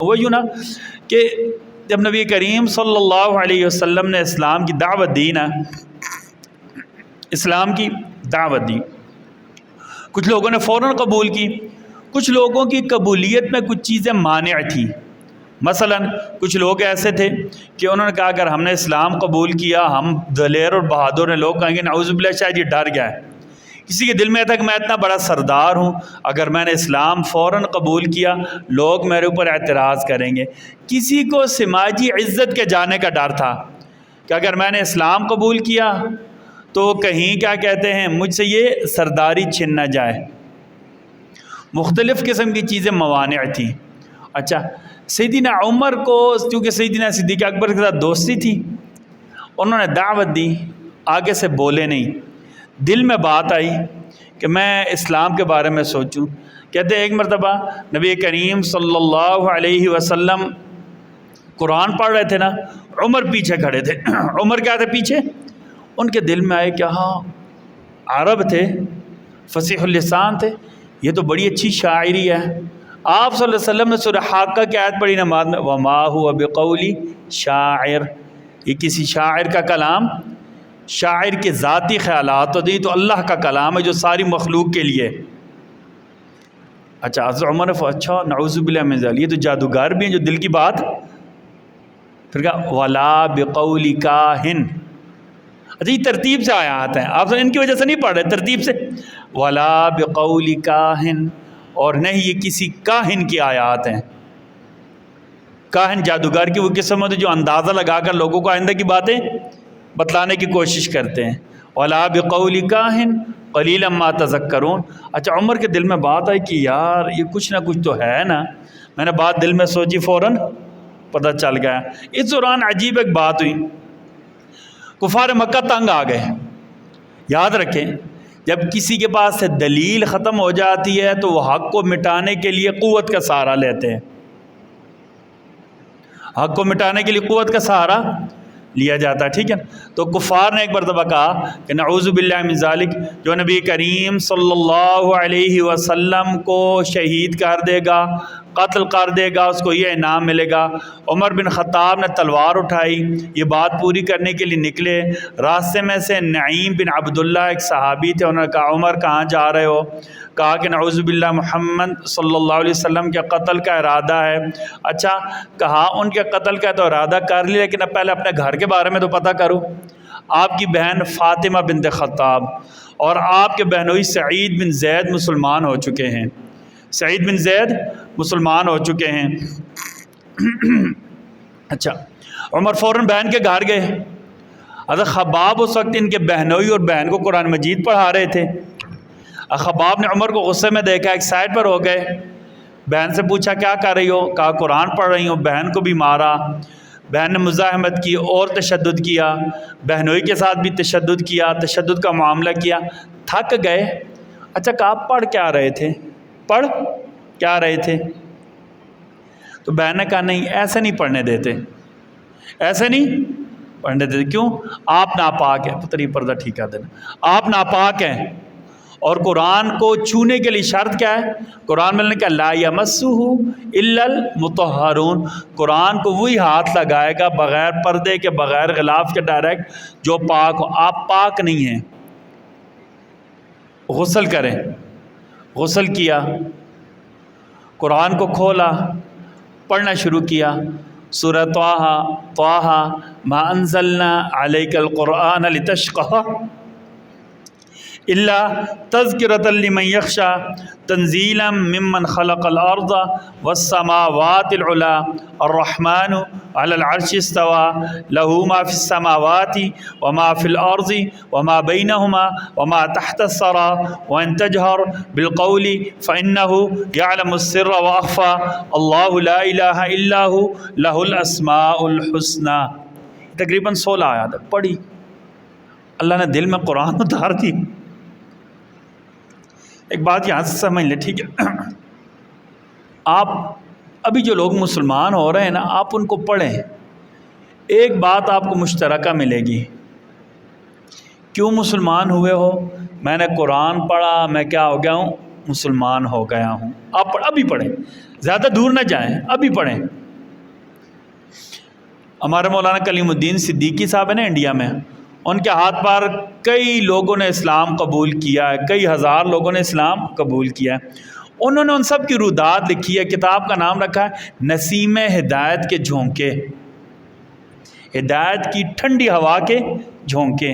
وہ یوں نا کہ جب نبی کریم صلی اللہ علیہ وسلم نے اسلام کی دعوت دی نا، اسلام کی دعوت دی، کچھ لوگوں نے فوراً قبول کی، کچھ لوگوں کی قبولیت میں کچھ چیزیں مانع تھیں۔ مثلا کچھ لوگ ایسے تھے کہ انہوں نے کہا اگر ہم نے اسلام قبول کیا، ہم دلیر اور بہادر ہیں، لوگ کہیں گے نعوذ باللہ شاید یہ ڈر گیا ہے۔ کسی کے دل میں تھا کہ میں اتنا بڑا سردار ہوں، اگر میں نے اسلام فوراً قبول کیا لوگ میرے اوپر اعتراض کریں گے۔ کسی کو سماجی عزت کے جانے کا ڈر تھا کہ اگر میں نے اسلام قبول کیا تو کہیں کیا کہتے ہیں مجھ سے یہ سرداری چھن نہ جائے۔ مختلف قسم کی چیزیں موانع تھیں۔ اچھا، سیدنا عمر کو چونکہ سیدنا صدیق اکبر کے ساتھ دوستی تھی، انہوں نے دعوت دی، آگے سے بولے نہیں، دل میں بات آئی کہ میں اسلام کے بارے میں سوچوں۔ کہتے ہیں ایک مرتبہ نبی کریم صلی اللہ علیہ وسلم قرآن پڑھ رہے تھے نا، عمر پیچھے کھڑے تھے۔ عمر کیا تھے پیچھے؟ ان کے دل میں آئے کہ ہاں عرب تھے، فصیح اللسان تھے، یہ تو بڑی اچھی شاعری ہے۔ آپ صلی اللہ علیہ وسلم نے سورہ حاقہ کی آیت پڑھی نماز میں، وَمَا هُوَ بِقَوْلِ شاعر، یہ کسی شاعر کا کلام، شاعر کے ذاتی خیالات تو نہیں، تو اللہ کا کلام ہے جو ساری مخلوق کے لیے۔ اچھا، حضرت عمر نے اچھا نعوذ باللہ من ذلک، یہ تو جادوگر بھی ہیں جو دل کی بات۔ پھر کہا وَلَا بِقَوْلِ كَاهِنٍ، اچھا یہ ترتیب سے آیات ہیں، آپ ان کی وجہ سے نہیں پڑھ رہے، ترتیب سے وَلَا بِقَوْلِ كَاهِنٍ، اور نہیں یہ کسی کاہن کی آیات ہیں۔ کاہن جادوگر کی وہ قسم ہوتی ہے جو اندازہ لگا کر لوگوں کو آئندہ کی باتیں بتلانے کی کوشش کرتے ہیں۔ وَلَا بِقَوْلِ كَاهِنٍ قَلِيلًا مَا تَذَكَّرُونَ۔ اچھا، عمر کے دل میں بات آئی کہ یار یہ کچھ نہ کچھ تو ہے نا، میں نے بات دل میں سوچی، فوراً پتہ چل گیا۔ اس دوران عجیب ایک بات ہوئی، کفار مکہ تنگ آ گئے۔ یاد رکھیں جب کسی کے پاس سے دلیل ختم ہو جاتی ہے تو وہ حق کو مٹانے کے لیے قوت کا سہارا لیتے ہیں، حق کو مٹانے کے لیے قوت کا سہارا لیا جاتا ہے، ٹھیک ہے۔ تو کفار نے ایک مرتبہ کہا کہ نعوذ باللہ من ذالک، جو نبی کریم صلی اللہ علیہ وسلم کو شہید کر دے گا، قتل کر دے گا، اس کو یہ انعام ملے گا۔ عمر بن خطاب نے تلوار اٹھائی، یہ بات پوری کرنے کے لیے نکلے۔ راستے میں سے نعیم بن عبداللہ ایک صحابی تھے، انہوں نے کہا عمر کہاں جا رہے ہو؟ کہا کہ نعوذ باللہ محمد صلی اللہ علیہ وسلم کے قتل کا ارادہ ہے۔ اچھا، کہا ان کے قتل کا تو ارادہ کر لیا، لیکن اب پہلے اپنے گھر کے بارے میں تو پتہ کرو۔ آپ کی بہن فاطمہ بنت خطاب اور آپ کے بہنوئی سعید بن زید مسلمان ہو چکے ہیں، سعید بن زید مسلمان ہو چکے ہیں۔ اچھا، عمر فوراً بہن کے گھر گئے۔ حضرت خباب اس وقت ان کے بہنوئی اور بہن کو قرآن مجید پڑھا رہے تھے۔ خباب نے عمر کو غصے میں دیکھا، ایک سائڈ پر ہو گئے، بہن سے پوچھا کیا کر رہی ہو؟ کہا قرآن پڑھ رہی ہوں۔ بہن کو بھی مارا، بہن نے مزاحمت کی اور تشدد کیا، بہنوئی کے ساتھ بھی تشدد کیا، تشدد کا معاملہ کیا، تھک گئے۔ اچھا، کہا پڑھ کیا رہے تھے؟ پڑھ کیا رہے تھے؟ تو بہن نے کہا نہیں ایسے نہیں پڑھنے دیتے، ایسے نہیں پڑھنے دیتے۔ کیوں؟ آپ ناپاک ہیں، پتہ نہیں پردہ ٹھیک کر دینا، آپ ناپاک ہیں، اور قرآن کو چھونے کے لیے شرط کیا ہے؟ قرآن میں نے کہا لا یمسہ الا المطہرون، قرآن کو وہی ہاتھ لگائے گا بغیر پردے کے، بغیر غلاف کے، ڈائریکٹ، جو پاک ہو۔ آپ پاک نہیں ہیں۔ غسل کریں، غسل کیا، قرآن کو کھولا، پڑھنا شروع کیا، سورہ طٰہٰ ما انزلنا علیک القرآن لتشقى الا تذکرۃ لمن یخشی تنزیلا ممن خلق الارض والسماوات العلی الرحمن علی العرش استوى له ما في السماوات وما في الارض وما بينهما وما تحت الثرى وان تجهر بالقول فانه يعلم السر واخفى الله لا اله الا هو له الاسماء الحسنى۔ تقریباً 16 آیات پڑھی، اللہ نے دل میں قرآن اتار دی۔ ایک بات یہاں سے سمجھ لیں، ٹھیک ہے، آپ ابھی جو لوگ مسلمان ہو رہے ہیں نا، آپ ان کو پڑھیں، ایک بات آپ کو مشترکہ ملے گی۔ کیوں مسلمان ہوئے ہو؟ میں نے قرآن پڑھا، میں کیا ہو گیا ہوں؟ مسلمان ہو گیا ہوں۔ آپ ابھی پڑھیں، زیادہ دور نہ جائیں، ابھی پڑھیں۔ ہمارے مولانا کلیم الدین صدیقی صاحب ہیں نا انڈیا میں، ان کے ہاتھ پر کئی لوگوں نے اسلام قبول کیا ہے، کئی ہزار لوگوں نے اسلام قبول کیا ہے۔ انہوں نے ان سب کی رودات لکھی ہے، کتاب کا نام رکھا ہے نسیم ہدایت کے جھونکے، ہدایت کی ٹھنڈی ہوا کے جھونکے۔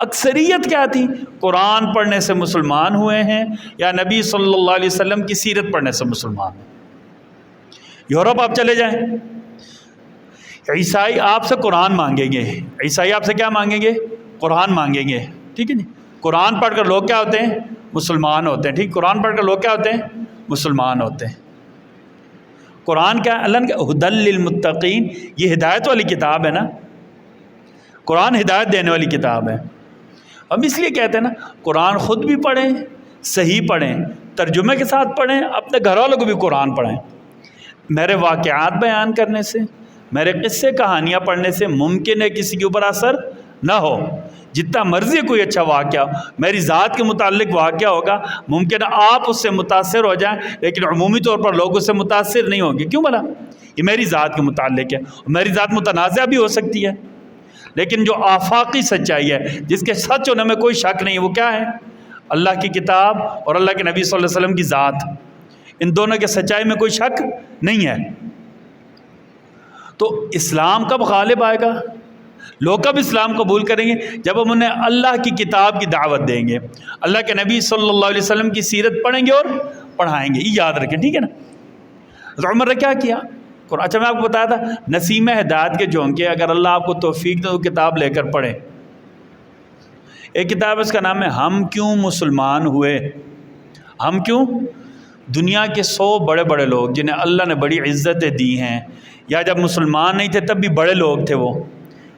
اکثریت کیا تھی؟ قرآن پڑھنے سے مسلمان ہوئے ہیں یا نبی صلی اللہ علیہ وسلم کی سیرت پڑھنے سے مسلمان ہیں۔ یورپ آپ چلے جائیں، عیسائی آپ سے قرآن مانگیں گے، عیسائی آپ سے کیا مانگیں گے؟ قرآن مانگیں گے، ٹھیک ہے جی۔ قرآن پڑھ کر لوگ کیا ہوتے ہیں؟ مسلمان ہوتے ہیں، ٹھیک۔ قرآن پڑھ کر لوگ کیا ہوتے ہیں؟ مسلمان ہوتے ہیں۔ قرآن کیا؟ اللہ نے ہدی للمتقین، یہ ہدایت والی کتاب ہے نا، قرآن ہدایت دینے والی کتاب ہے۔ ہم اس لیے کہتے ہیں نا قرآن خود بھی پڑھیں، صحیح پڑھیں، ترجمے کے ساتھ پڑھیں، اپنے گھر والوں کو بھی قرآن پڑھیں۔ میرے واقعات بیان کرنے سے، میرے قصے کہانیاں پڑھنے سے ممکن ہے کسی کے اوپر اثر نہ ہو۔ جتنا مرضی کوئی اچھا واقعہ ہو، میری ذات کے متعلق واقعہ ہوگا، ممکن ہے آپ اس سے متاثر ہو جائیں، لیکن عمومی طور پر لوگ اس سے متاثر نہیں ہوں گے۔ کیوں بھلا؟ یہ میری ذات کے متعلق ہے، میری ذات متنازع بھی ہو سکتی ہے، لیکن جو آفاقی سچائی ہے، جس کے سچ ہونے میں کوئی شک نہیں، وہ کیا ہے؟ اللہ کی کتاب اور اللہ کے نبی صلی اللہ علیہ وسلم کی ذات، ان دونوں کے سچائی میں کوئی شک نہیں ہے۔ تو اسلام کب غالب آئے گا؟ لوگ کب اسلام قبول کریں گے؟ جب ہم انہیں اللہ کی کتاب کی دعوت دیں گے، اللہ کے نبی صلی اللہ علیہ وسلم کی سیرت پڑھیں گے اور پڑھائیں گے۔ یہ یاد رکھیں، ٹھیک ہے نا۔ تو عمر نے کیا کیا؟ اچھا میں آپ کو بتایا تھا نسیم ہدایت کے جھونکے، اگر اللہ آپ کو توفیق دے تو کتاب لے کر پڑھیں۔ ایک کتاب اس کا نام ہے ہم کیوں مسلمان ہوئے۔ ہم کیوں؟ دنیا کے 100 بڑے بڑے لوگ جنہیں اللہ نے بڑی عزتیں دی ہیں، یا جب مسلمان نہیں تھے تب بھی بڑے لوگ تھے، وہ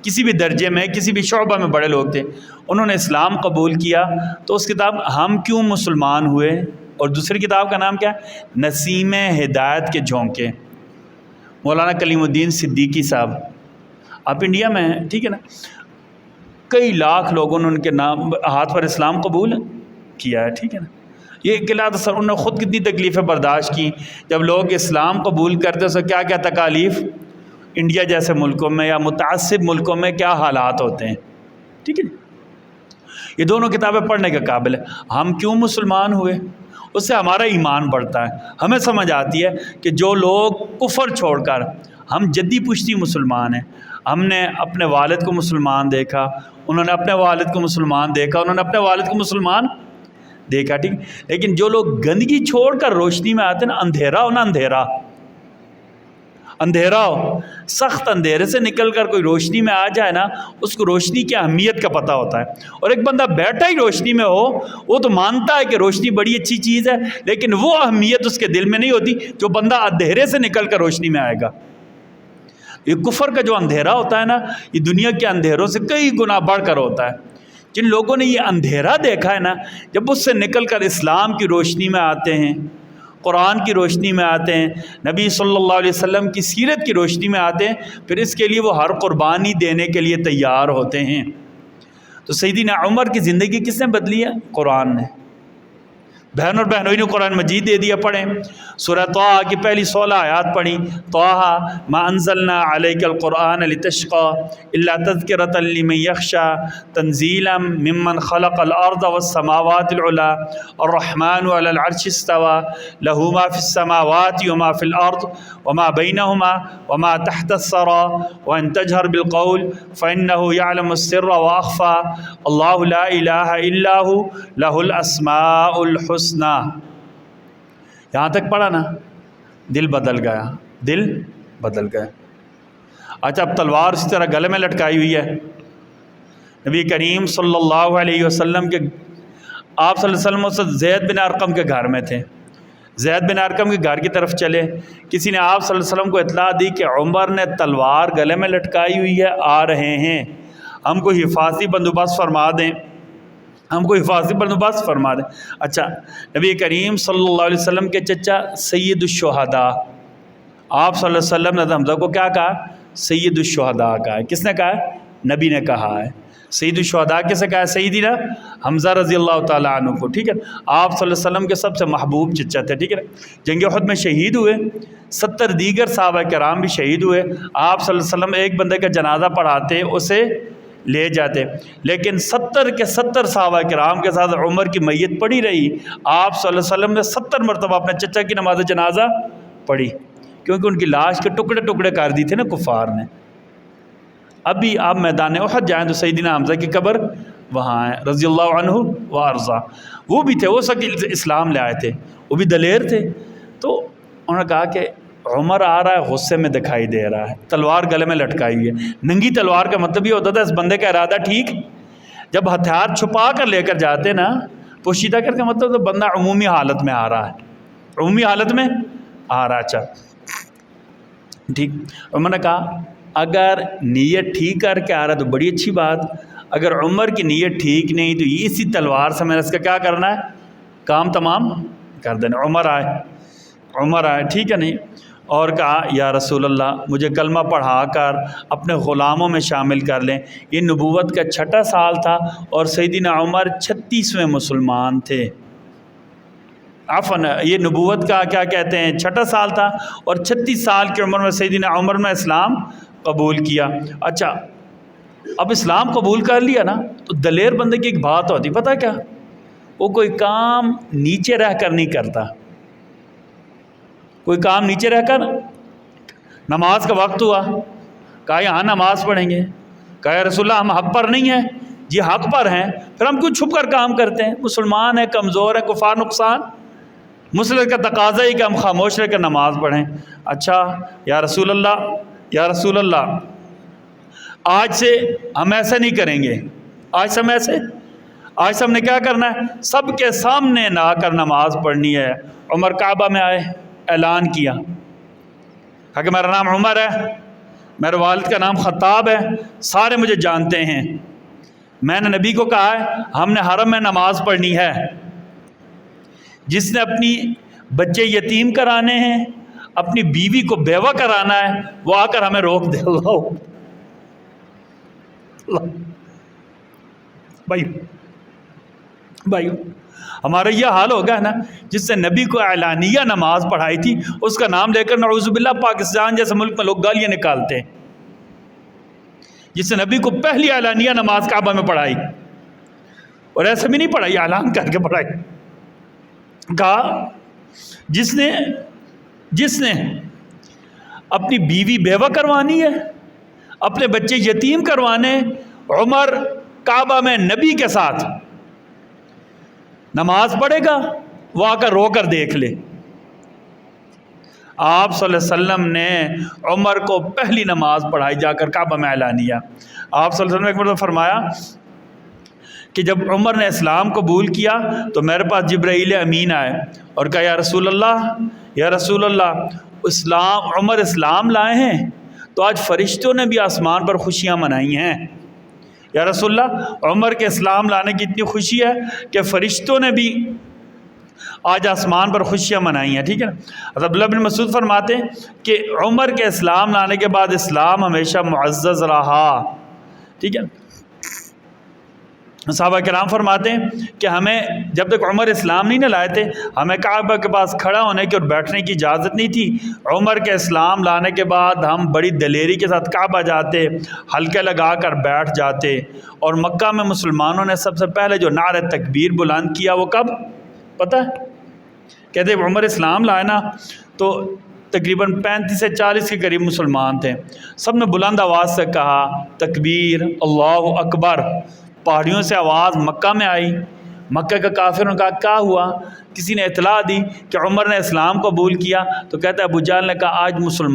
کسی بھی درجے میں کسی بھی شعبہ میں بڑے لوگ تھے، انہوں نے اسلام قبول کیا۔ تو اس کتاب ہم کیوں مسلمان ہوئے، اور دوسری کتاب کا نام کیا ہے؟ نسیم ہدایت کے جھونکے، مولانا کلیم الدین صدیقی صاحب، آپ انڈیا میں ہیں، ٹھیک ہے نا۔ کئی لاکھ لوگوں نے ان کے نام ہاتھ پر اسلام قبول کیا ہے، ٹھیک ہے نا۔ یہ قلعہ سر انہوں نے خود کتنی تکلیفیں برداشت کی جب لوگ اسلام قبول کرتے تو کیا کیا تکالیف انڈیا جیسے ملکوں میں یا متعصب ملکوں میں کیا حالات ہوتے ہیں، ٹھیک ہے۔ یہ دونوں کتابیں پڑھنے کے قابل ہے۔ ہم کیوں مسلمان ہوئے، اس سے ہمارا ایمان بڑھتا ہے، ہمیں سمجھ آتی ہے کہ جو لوگ کفر چھوڑ کر، ہم جدی پشتی مسلمان ہیں، ہم نے اپنے والد کو مسلمان دیکھا، انہوں نے اپنے والد کو مسلمان دیکھا، انہوں نے اپنے والد کو مسلمان دیکھا، ٹھیک۔ لیکن جو لوگ گندگی چھوڑ کر روشنی میں آتے ہیں نا، اندھیرا ہو نا، اندھیرا ہو، سخت اندھیرے سے نکل کر کوئی روشنی میں آ جائے نا، اس کو روشنی کی اہمیت کا پتہ ہوتا ہے۔ اور ایک بندہ بیٹھا ہی روشنی میں ہو، وہ تو مانتا ہے کہ روشنی بڑی اچھی چیز ہے، لیکن وہ اہمیت اس کے دل میں نہیں ہوتی جو بندہ اندھیرے سے نکل کر روشنی میں آئے گا۔ یہ کفر کا جو اندھیرا ہوتا ہے نا، یہ دنیا کے اندھیروں سے کئی گنا بڑھ کر ہوتا ہے۔ جن لوگوں نے یہ اندھیرا دیکھا ہے نا، جب اس سے نکل کر اسلام کی روشنی میں آتے ہیں، قرآن کی روشنی میں آتے ہیں، نبی صلی اللہ علیہ وسلم کی سیرت کی روشنی میں آتے ہیں، پھر اس کے لیے وہ ہر قربانی دینے کے لیے تیار ہوتے ہیں۔ تو سیدنا عمر کی زندگی کس نے بدلی ہے؟ قرآن نے۔ بہن اور بہنوئی نے قرآن مجید دے دیا، پڑھیں۔ سورہ طٰہٰ کی پہلی 16 آیات پڑھی، طٰہٰ ما انزلنا علیک القرآن لتشقیٰ الا تذکرۃ لمن یخشیٰ تنزیلا ممن خلق الارض والسماوات العلی الرحمن علی العرش استویٰ لہ ما فی السماوات وما فی الارض وما بینہما وما تحت الثری وان تجہر بالقول فانہ یعلم السر واخفی اللہ لا الہ الا ہو لہ الاسماء الحسنی۔ یہاں تک پڑھا نا، دل بدل گیا، دل بدل گیا۔ اچھا اب تلوار اسی طرح گلے میں لٹکائی ہوئی ہے۔ نبی کریم صلی اللہ علیہ وسلم کے آپ صلی اللہ علیہ وسلم زید بن ارقم کے گھر میں تھے، زید بن ارقم کے گھر کی طرف چلے، کسی نے آپ صلی اللہ علیہ وسلم کو اطلاع دی کہ عمر نے تلوار گلے میں لٹکائی ہوئی ہے، آ رہے ہیں، ہم کو حفاظتی بندوبست فرما دیں، ہم کو حفاظتی بندوبست فرما دیں۔ اچھا نبی کریم صلی اللہ علیہ وسلم کے چچا سید الشہداء، آپ صلی اللہ علیہ وسلم نے حمزہ کو کیا کہا؟ سید الشہداء کہا ہے۔ کس نے کہا ہے؟ نبی نے کہا ہے۔ سید الشہداء کیسے کہا ہے؟ سیدنا حمزہ رضی اللہ تعالیٰ عنہ کو، ٹھیک ہے، آپ صلی اللہ علیہ وسلم کے سب سے محبوب چچا تھے، ٹھیک ہے۔ جنگ احد میں شہید ہوئے، 70 دیگر صحابہ کرام بھی شہید ہوئے، آپ صلی اللہ علیہ وسلم ایک بندے کا جنازہ پڑھاتے اسے لے جاتے، لیکن 70 کے 70 صحابہ کرام کے ساتھ عمر کی میت پڑی رہی، آپ صلی اللہ علیہ وسلم نے 70 مرتبہ اپنے چچا کی نماز جنازہ پڑھی، کیونکہ ان کی لاش کے ٹکڑے ٹکڑے کر دی تھے نا کفار نے۔ ابھی آپ میدان احد جائیں تو سیدنا حمزہ کی قبر وہاں ہے رضی اللہ عنہ و ارضا، وہ بھی تھے، وہ سب اسلام لے آئے تھے، وہ بھی دلیر تھے۔ تو انہوں نے کہا کہ عمر آ رہا ہے، غصے میں دکھائی دے رہا ہے، تلوار گلے میں لٹکائی ہوئی ہے۔ ننگی تلوار کا مطلب یہ ہوتا تھا اس بندے کا ارادہ ٹھیک، جب ہتھیار چھپا کر لے کر جاتے نا پوشیدہ کر کے، مطلب تو بندہ عمومی حالت میں آ رہا ہے، عمومی حالت میں آ رہا ہے۔ اچھا ٹھیک، عمر نے کہا اگر نیت ٹھیک کر کے آ رہا ہے تو بڑی اچھی بات، اگر عمر کی نیت ٹھیک نہیں تو اسی تلوار سے میں نے اس کا کیا کرنا ہے، کام تمام کر دینا۔ عمر آئے ٹھیک ہے نہیں، اور کہا یا رسول اللہ مجھے کلمہ پڑھا کر اپنے غلاموں میں شامل کر لیں۔ یہ نبوت کا 6واں سال تھا اور سیدنا عمر 36ویں مسلمان تھے۔ عفواً یہ نبوت کا کیا کہتے ہیں 6واں سال تھا، اور 36 سال کی عمر میں سیدنا عمر نے اسلام قبول کیا۔ اچھا اب اسلام قبول کر لیا نا تو دلیر بندے کی ایک بات ہوتی، پتہ کیا، وہ کوئی کام نیچے رہ کر نہیں کرتا، کوئی کام نیچے رہ کر، نماز کا وقت ہوا، کہا یہاں نماز پڑھیں گے، کہا یا رسول اللہ ہم حق پر نہیں ہیں، جی حق پر ہیں، پھر ہم کیوں چھپ کر کام کرتے ہیں، مسلمان ہیں، کمزور ہیں، کفار نقصان، مسلم کا تقاضا ہی کہ ہم خاموش رہ کر نماز پڑھیں۔ اچھا یا رسول اللہ آج سے ہم ایسا نہیں کریں گے، آج سے ہم نے کیا کرنا ہے، سب کے سامنے نہ آ کر نماز پڑھنی ہے۔ عمر کعبہ میں آئے، اعلان کیا، کہا کہ میرا نام عمر ہے، میرے والد کا نام خطاب ہے، سارے مجھے جانتے ہیں، میں نے نبی کو کہا ہے ہم نے حرم میں نماز پڑھنی ہے، جس نے اپنی بچے یتیم کرانے ہیں، اپنی بیوی کو بیوہ کرانا ہے، وہ آ کر ہمیں روک دے۔ اللہ بھائی ہمارا یہ حال ہوگا نا، جس نے نبی کو اعلانیہ نماز پڑھائی تھی اس کا نام لے کر نعوذ باللہ پاکستان جیسے ملک میں لوگ گالیاں نکالتے ہیں، جس نے نبی کو پہلی اعلانیہ نماز کعبہ میں پڑھائی، اور ایسے بھی نہیں پڑھائی، اعلان کر کے پڑھائی۔ کہا جس نے اپنی بیوی بیوہ کروانی ہے، اپنے بچے یتیم کروانے، عمر کعبہ میں نبی کے ساتھ نماز پڑھے گا، وہ آ کر رو کر دیکھ لے۔ آپ صلی اللہ علیہ وسلم نے عمر کو پہلی نماز پڑھائی جا کر کعبہ میں اعلانیہ۔ آپ صلی اللہ علیہ وسلم نے ایک مرتبہ فرمایا کہ جب عمر نے اسلام قبول کیا تو میرے پاس جبرائیل امین آئے اور کہا یا رسول اللہ عمر اسلام لائے ہیں تو آج فرشتوں نے بھی آسمان پر خوشیاں منائی ہیں۔ یا رسول اللہ عمر کے اسلام لانے کی اتنی خوشی ہے کہ فرشتوں نے بھی آج آسمان پر خوشیاں منائی ہیں، ٹھیک ہے نا۔ عبداللہ بن مسعود فرماتے ہیں کہ عمر کے اسلام لانے کے بعد اسلام ہمیشہ معزز رہا، ٹھیک ہے۔ صحابہ کرام فرماتے ہیں کہ ہمیں جب تک عمر اسلام نہیں لائے تھے ہمیں کعبہ کے پاس کھڑا ہونے کی اور بیٹھنے کی اجازت نہیں تھی۔ عمر کے اسلام لانے کے بعد ہم بڑی دلیری کے ساتھ کعبہ جاتے، حلقے لگا کر بیٹھ جاتے، اور مکہ میں مسلمانوں نے سب سے پہلے جو نعرہ تکبیر بلند کیا وہ کب پتہ ہے؟ کہتے عمر اسلام لائے نا تو تقریباً 35 سے 40 کے قریب مسلمان تھے، سب نے بلند آواز سے کہا تکبیر اللہ اکبر، پہاڑیوں سے آواز مکہ میں آئی۔ مکہ کا کافروں نے کہا کیا ہوا؟ کسی نے اطلاع دی کہ عمر نے اسلام قبول کیا، تو کہتا ہے ابو جہل نے کہا آج مسلمان